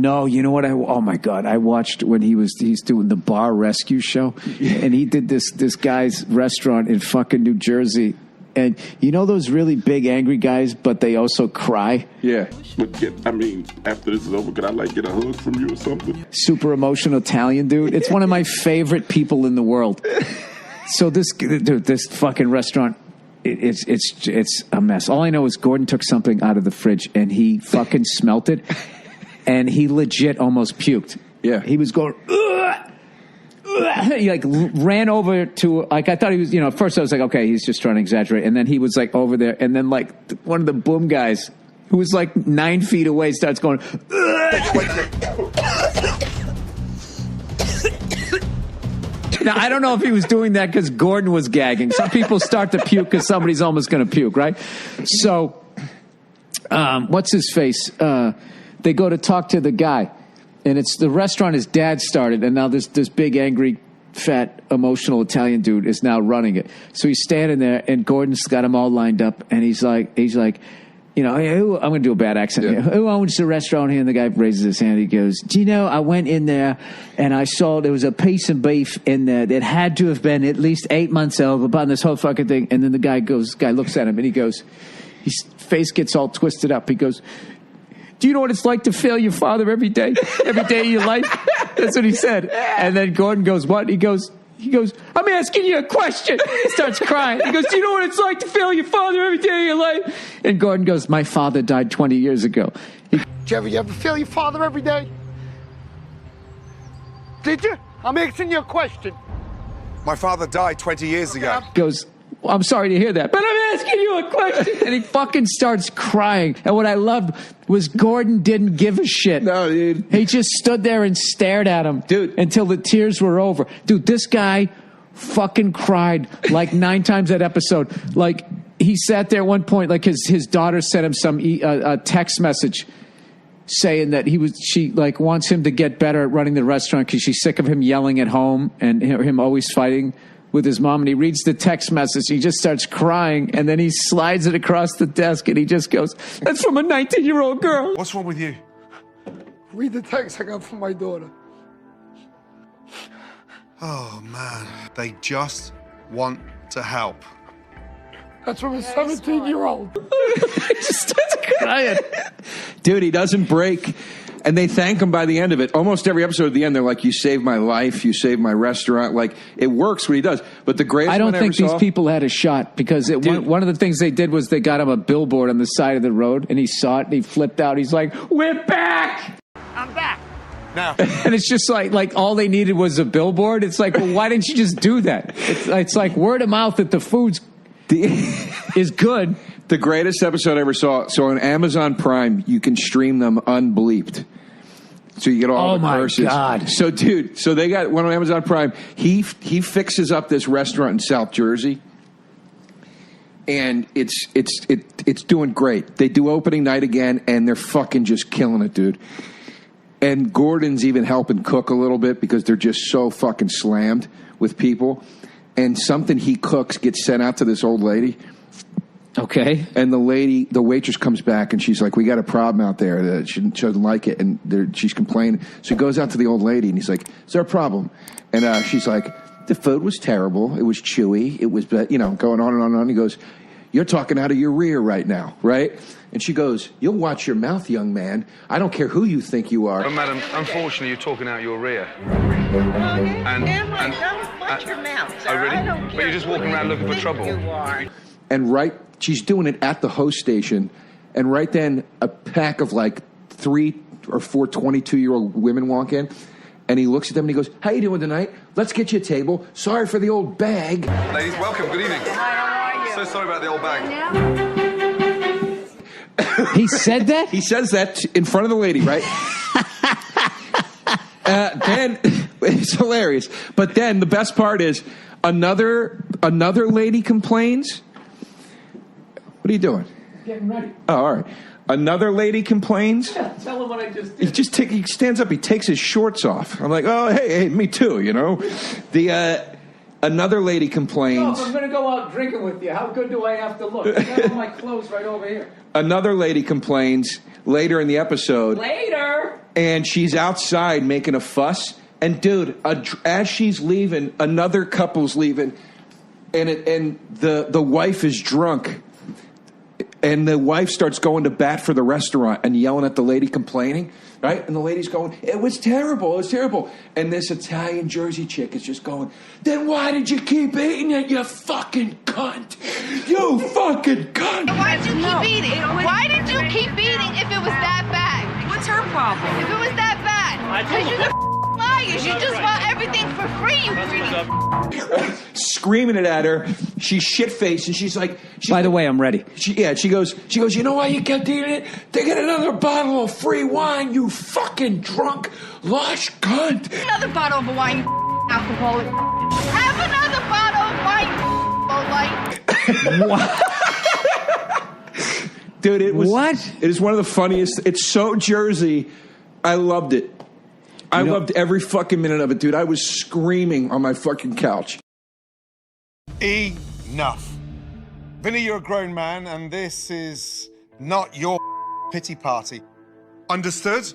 No, you know what? Oh my God! I watched when he's doing the bar rescue show, and he did this guy's restaurant in fucking New Jersey, and you know those really big angry guys, but they also cry. Yeah. But after this is over, could I get a hug from you or something? Super emotional Italian dude. It's one of my favorite people in the world. So this fucking restaurant. It's a mess. All I know is Gordon took something out of the fridge and he fucking smelt it. And he legit almost puked. Yeah. He was going, ugh, ugh. He ran over to, I thought he was, at first I was like, okay, he's just trying to exaggerate. And then he was over there. And then one of the boom guys who was 9 feet away starts going, Now, I don't know if he was doing that because Gordon was gagging. Some people start to puke because somebody's almost going to puke, right? So, what's his face? They go to talk to the guy, and it's the restaurant his dad started, and now this big, angry, fat, emotional Italian dude is now running it. So he's standing there, and Gordon's got him all lined up, and he's like, hey, I'm going to do a bad accent here. Who owns the restaurant here? And the guy raises his hand. He goes, do you know, I went in there, and I saw there was a piece of beef in there that had to have been at least 8 months old upon this whole fucking thing. And then the guy looks at him, and he goes, his face gets all twisted up. He goes, do you know what it's like to fail your father every day of your life? That's what he said. And then Gordon goes, what? He goes, I'm asking you a question. He starts crying. He goes, do you know what it's like to fail your father every day of your life? And Gordon goes, my father died 20 years ago. Did you ever fail your father every day? Did you? I'm asking you a question. My father died 20 years ago. He goes, I'm sorry to hear that, but I'm asking you a question. And he fucking starts crying. And what I loved was Gordon didn't give a shit. No, dude. He just stood there and stared at him, dude, until the tears were over. Dude, this guy fucking cried 9 times that episode. He sat there at one point, his daughter sent him some a text message saying that she wants him to get better at running the restaurant because she's sick of him yelling at home and him always fighting with his mom. And he reads the text message. He just starts crying, and then he slides it across the desk, and he just goes, that's from a 19-year-old girl. What's wrong with you? Read the text I got from my daughter. Oh, man. They just want to help. That's from a 17-year-old. He just starts crying. Dude, he doesn't break. And they thank him by the end of it. Almost every episode at the end, they're like, you saved my life, you saved my restaurant. It works what he does. But the greatest I don't think these people had a shot because one of the things they did was they got him a billboard on the side of the road, and he saw it, and he flipped out. He's like, we're back! I'm back. Now. And it's just like all they needed was a billboard. It's like, well, why didn't you just do that? It's like word of mouth that the food's is good. The greatest episode I ever saw. So on Amazon Prime, you can stream them unbleeped. So you get all the curses. Oh, my God. So, dude, they got one on Amazon Prime. He fixes up this restaurant in South Jersey, and it's doing great. They do opening night again, and they're fucking just killing it, dude. And Gordon's even helping cook a little bit because they're just so fucking slammed with people. And something he cooks gets sent out to this old lady. Okay. And the waitress comes back and she's like, we got a problem out there. That she doesn't like it. And she's complaining. So he goes out to the old lady and he's like, is there a problem? And she's like, the food was terrible. It was chewy. It was, going on and on and on. He goes, you're talking out of your rear right now, right? And she goes, you'll watch your mouth, young man. I don't care who you think you are. Oh, madam, unfortunately, you're talking out your rear. Don't watch your mouth, sir. Oh, really? I don't care. But you're just walking around looking for trouble. You are. And she's doing it at the host station. And right then, a pack of 3 or 4 22-year-old women walk in. And he looks at them and he goes, how you doing tonight? Let's get you a table. Sorry for the old bag. Ladies, welcome. Good evening. Hi, how are you? So sorry about the old bag. He said that? He says that in front of the lady, right? Then it's hilarious. But then the best part is another lady complains. What are you doing? Getting ready. Oh, all right. Another lady complains. Yeah, tell him what I just did. He stands up. He takes his shorts off. I'm like, oh, hey, me too. Another lady complains. I'm going to go out drinking with you. How good do I have to look? I got all my clothes right over here. Another lady complains later in the episode. Later. And she's outside making a fuss. And dude, as she's leaving, another couple's leaving, and the wife is drunk, and the wife starts going to bat for the restaurant and yelling at the lady complaining, right? And the lady's going, "It was terrible, it was terrible." And this Italian Jersey chick is just going, "Then why did you keep eating it, you fucking cunt? You fucking cunt!" Why did you keep eating? Why did you keep eating if it was that bad? What's her problem? If it was that bad? Because you're the liars. You just want everything for free, you greedy. Screaming it at her. She's shit-faced, and she's like... By the way, I'm ready. She goes, "You know why you kept eating it? To get another bottle of free wine, you fucking drunk, lush cunt." Another bottle of wine, you alcoholic. Have another bottle of wine, light. Dude, it was... What? It is one of the funniest... It's so Jersey. I loved it. I loved every fucking minute of it, dude. I was screaming on my fucking couch. Enough. Vinny, you're a grown man, and this is not your pity party. Understood?